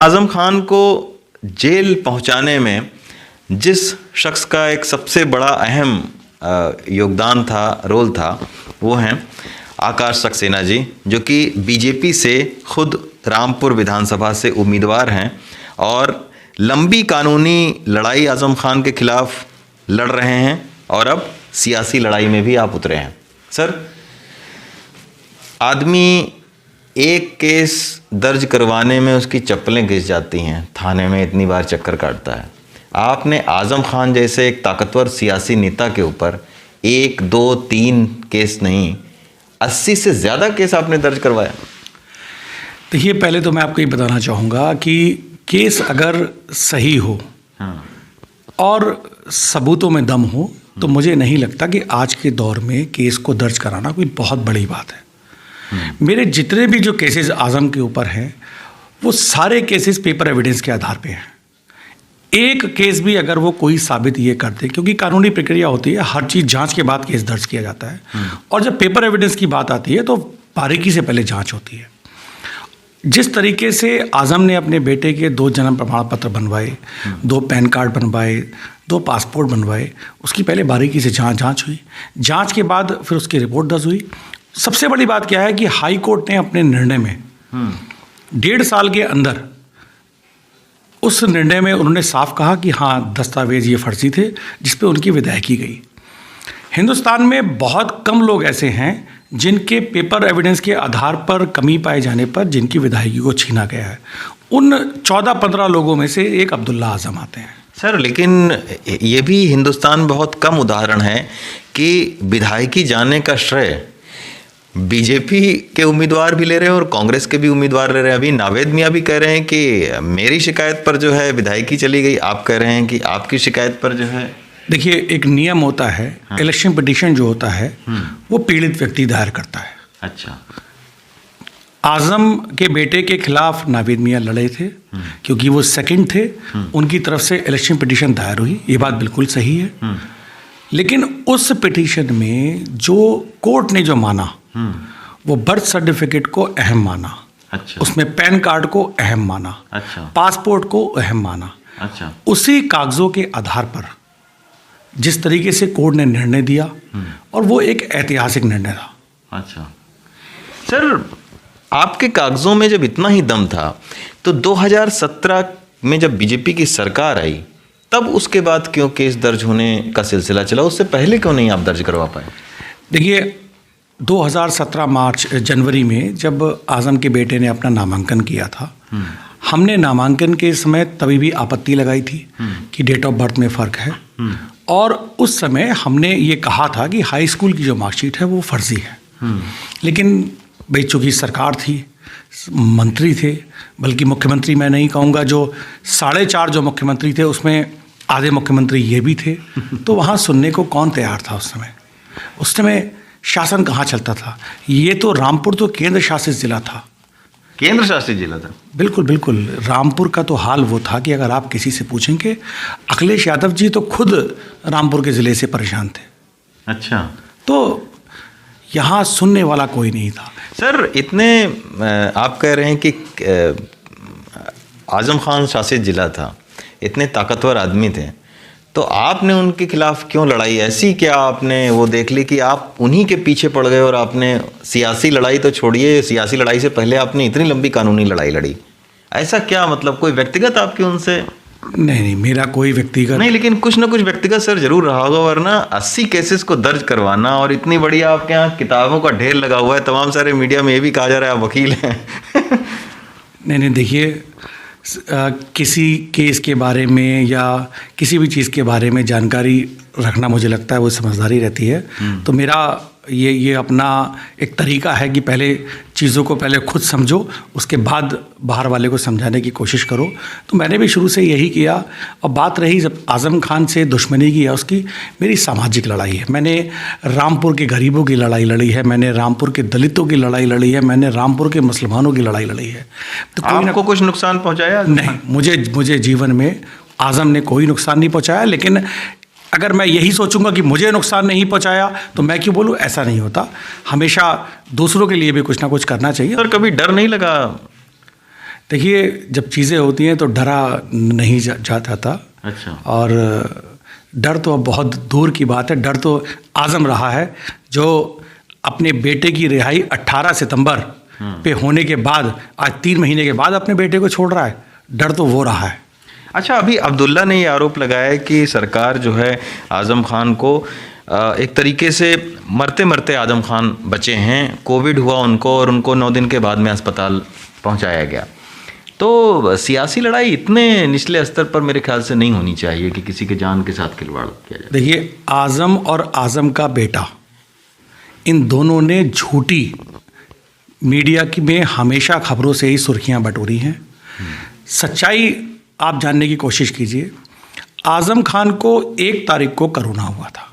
आज़म खान को जेल पहुंचाने में जिस शख्स का एक सबसे बड़ा अहम योगदान था, रोल था, वो हैं आकाश सक्सेना जी, जो कि बीजेपी से खुद रामपुर विधानसभा से उम्मीदवार हैं और लंबी कानूनी लड़ाई आज़म खान के खिलाफ लड़ रहे हैं और अब सियासी लड़ाई में भी आप उतरे हैं। सर, आदमी एक केस दर्ज करवाने में उसकी चप्पलें घिस जाती हैं, थाने में इतनी बार चक्कर काटता है। आपने आज़म खान जैसे एक ताकतवर सियासी नेता के ऊपर 1, 2, 3 केस नहीं, 80 से ज़्यादा केस आपने दर्ज करवाया। देखिए, पहले तो मैं आपको ये बताना चाहूँगा कि केस अगर सही हो और सबूतों में दम हो तो मुझे नहीं लगता कि आज के दौर में केस को दर्ज कराना कोई बहुत बड़ी बात है। मेरे जितने भी जो केसेस आज़म के ऊपर हैं वो सारे केसेस पेपर एविडेंस के आधार पे हैं। एक केस भी अगर वो कोई साबित ये करते, क्योंकि कानूनी प्रक्रिया होती है, हर चीज़ जांच के बाद केस दर्ज किया जाता है और जब पेपर एविडेंस की बात आती है तो बारीकी से पहले जांच होती है। जिस तरीके से आज़म ने अपने बेटे के 2 जन्म प्रमाण पत्र बनवाए, 2 पैन कार्ड बनवाए, 2 पासपोर्ट बनवाए, उसकी पहले बारीकी से जांच हुई। जांच के बाद फिर उसकी रिपोर्ट दर्ज हुई। सबसे बड़ी बात क्या है कि हाई कोर्ट ने अपने निर्णय में 1.5 साल के अंदर उस निर्णय में उन्होंने साफ कहा कि हाँ, दस्तावेज ये फर्जी थे, जिस पे उनकी विदाई की गई। हिंदुस्तान में बहुत कम लोग ऐसे हैं जिनके पेपर एविडेंस के आधार पर कमी पाए जाने पर जिनकी विदायगी को छीना गया है। उन 14-15 लोगों में से एक अब्दुल्ला आज़म आते हैं। सर, लेकिन ये भी हिंदुस्तान बहुत कम उदाहरण है कि विधायकी जाने का श्रेय बीजेपी के उम्मीदवार भी ले रहे हैं और कांग्रेस के भी उम्मीदवार ले रहे हैं। अभी नावेद मियाँ भी कह रहे हैं कि मेरी शिकायत पर जो है विधायकी चली गई, आप कह रहे हैं कि आपकी शिकायत पर जो है। देखिए, एक नियम होता है, इलेक्शन पिटीशन जो होता है वो पीड़ित व्यक्ति दायर करता है। अच्छा, आज़म के बेटे के खिलाफ नावेद मियाँ लड़े थे क्योंकि वो सेकंड थे, उनकी तरफ से इलेक्शन पिटीशन दायर हुई, ये बात बिल्कुल सही है। लेकिन उस पिटीशन में जो कोर्ट ने जो माना वो बर्थ सर्टिफिकेट को अहम माना। अच्छा, उसमें पैन कार्ड को अहम माना। अच्छा, पासपोर्ट को अहम माना। अच्छा, उसी कागजों के आधार पर जिस तरीके से कोर्ट ने निर्णय दिया और वो एक ऐतिहासिक निर्णय था। अच्छा सर, आपके कागजों में जब इतना ही दम था तो 2017 में जब बीजेपी की सरकार आई तब उसके बाद क्यों केस दर्ज होने का सिलसिला चला? उससे पहले क्यों नहीं आप दर्ज करवा पाए? देखिए, 2017 जनवरी में जब आज़म के बेटे ने अपना नामांकन किया था, हमने नामांकन के समय तभी भी आपत्ति लगाई थी कि डेट ऑफ बर्थ में फ़र्क है और उस समय हमने ये कहा था कि हाई स्कूल की जो मार्कशीट है वो फर्जी है। लेकिन भाई चूँकि सरकार थी, मंत्री थे, बल्कि मुख्यमंत्री मैं नहीं कहूँगा, जो 4.5 जो मुख्यमंत्री थे उसमें आधे मुख्यमंत्री ये भी थे, तो वहाँ सुनने को कौन तैयार था उस समय? उस समय शासन कहाँ चलता था? ये तो रामपुर तो केंद्र शासित ज़िला था। केंद्र शासित जिला था? बिल्कुल बिल्कुल। रामपुर का तो हाल वो था कि अगर आप किसी से पूछेंगे, अखिलेश यादव जी तो खुद रामपुर के ज़िले से परेशान थे। अच्छा, तो यहाँ सुनने वाला कोई नहीं था। सर, इतने आप कह रहे हैं कि आज़म खान शासित जिला था, इतने ताकतवर आदमी थे, तो आपने उनके खिलाफ क्यों लड़ाई? ऐसी क्या आपने वो देख ली कि आप उन्हीं के पीछे पड़ गए और आपने सियासी लड़ाई तो छोड़िए, सियासी लड़ाई से पहले आपने इतनी लंबी कानूनी लड़ाई लड़ी? ऐसा क्या, मतलब कोई व्यक्तिगत आपकी उनसे? नहीं, मेरा कोई व्यक्तिगत नहीं, लेकिन कुछ ना कुछ व्यक्तिगत सर जरूर रहा होगा, वरना 80 केसेस को दर्ज करवाना और इतनी बड़ी आपके यहाँ किताबों का ढेर लगा हुआ है, तमाम सारे मीडिया में ये भी कहा जा रहा है आप वकील हैं। नहीं, देखिए, किसी केस के बारे में या किसी भी चीज़ के बारे में जानकारी रखना मुझे लगता है वो समझदारी रहती है। तो मेरा ये अपना एक तरीका है कि पहले चीज़ों को पहले खुद समझो, उसके बाद बाहर वाले को समझाने की कोशिश करो। तो मैंने भी शुरू से यही किया। और बात रही जब आज़म खान से दुश्मनी की है, उसकी मेरी सामाजिक लड़ाई है। मैंने रामपुर के गरीबों की लड़ाई लड़ी है, मैंने रामपुर के दलितों की लड़ाई लड़ी है, मैंने रामपुर के मुसलमानों की लड़ाई लड़ी है। तो आपको कुछ नुकसान पहुँचाया? नहीं, मुझे जीवन में आज़म ने कोई नुकसान नहीं पहुँचाया। लेकिन अगर मैं यही सोचूंगा कि मुझे नुकसान नहीं पहुंचाया तो मैं क्यों बोलूं? ऐसा नहीं होता। हमेशा दूसरों के लिए भी कुछ ना कुछ करना चाहिए। सर, कभी डर नहीं लगा? देखिए, जब चीज़ें होती हैं तो डरा नहीं जाता था। अच्छा। और डर तो अब बहुत दूर की बात है। डर तो आज़म रहा है, जो अपने बेटे की रिहाई 18 सितंबर पे होने के बाद, आज 3 महीने के बाद अपने बेटे को छोड़ रहा है। डर तो वो रहा है। अच्छा, अभी अब्दुल्ला ने ये आरोप लगाया है कि सरकार जो है आज़म खान को एक तरीके से मरते मरते आज़म खान बचे हैं, कोविड हुआ उनको और उनको 9 दिन के बाद में अस्पताल पहुंचाया गया। तो सियासी लड़ाई इतने निचले स्तर पर मेरे ख्याल से नहीं होनी चाहिए कि किसी के जान के साथ खिलवाड़ किया जाए। देखिए, आज़म और आज़म का बेटा, इन दोनों ने झूठी मीडिया की में हमेशा खबरों से ही सुर्खियां बटोरी हैं। सच्चाई आप जानने की कोशिश कीजिए। आज़म खान को 1 तारीख को कोरोना हुआ था।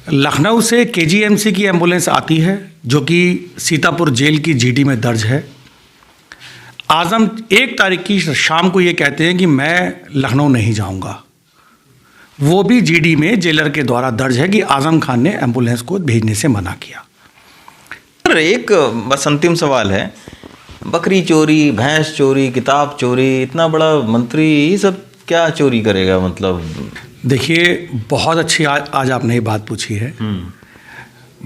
लखनऊ से केजीएमसी की एम्बुलेंस आती है, जो कि सीतापुर जेल की जीडी में दर्ज है। आज़म 1 तारीख की शाम को ये कहते हैं कि मैं लखनऊ नहीं जाऊंगा। वो भी जीडी में जेलर के द्वारा दर्ज है कि आज़म खान ने एम्बुलेंस को भेजने से मना किया। एक बस अंतिम सवाल है, बकरी चोरी, भैंस चोरी, किताब चोरी, इतना बड़ा मंत्री ये सब क्या चोरी करेगा? मतलब देखिए, बहुत अच्छी आज आपने ये बात पूछी है।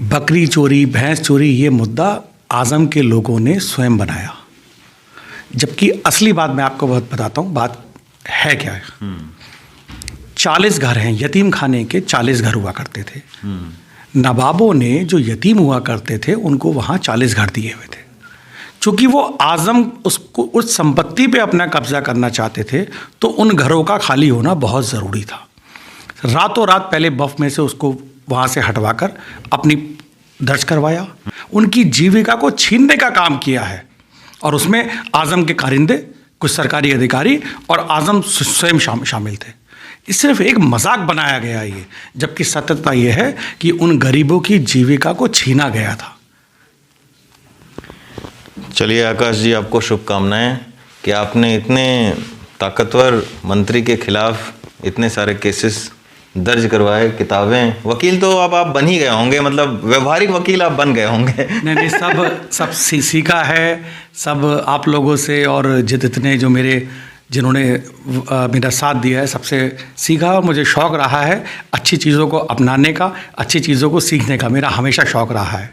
बकरी चोरी, भैंस चोरी, ये मुद्दा आज़म के लोगों ने स्वयं बनाया, जबकि असली बात मैं आपको बहुत बताता हूँ। बात है क्या है? 40 घर हैं, यतीम खाने के 40 घर हुआ करते थे। नवाबों ने जो यतीम हुआ करते थे उनको वहाँ 40 घर दिए हुए थे। चूँकि वो आज़म उसको उस संपत्ति पे अपना कब्जा करना चाहते थे, तो उन घरों का खाली होना बहुत ज़रूरी था। रातों रात पहले बफ में से उसको वहाँ से हटवाकर अपनी दर्ज करवाया, उनकी जीविका को छीनने का काम किया है। और उसमें आज़म के कारिंदे, कुछ सरकारी अधिकारी और आज़म स्वयं शामिल थे। ये सिर्फ एक मजाक बनाया गया ये, जबकि सत्यता ये है कि उन गरीबों की जीविका को छीना गया था। चलिए आकाश जी, आपको शुभकामनाएं कि आपने इतने ताकतवर मंत्री के खिलाफ इतने सारे केसेस दर्ज करवाए, किताबें, वकील तो अब आप बन ही गए होंगे, मतलब व्यवहारिक वकील आप बन गए होंगे। नहीं, सब सीखा है, सब आप लोगों से और जितने जो जिन्होंने मेरा साथ दिया है, सबसे सीखा। और मुझे शौक़ रहा है अच्छी चीज़ों को अपनाने का, अच्छी चीज़ों को सीखने का, मेरा हमेशा शौक़ रहा है।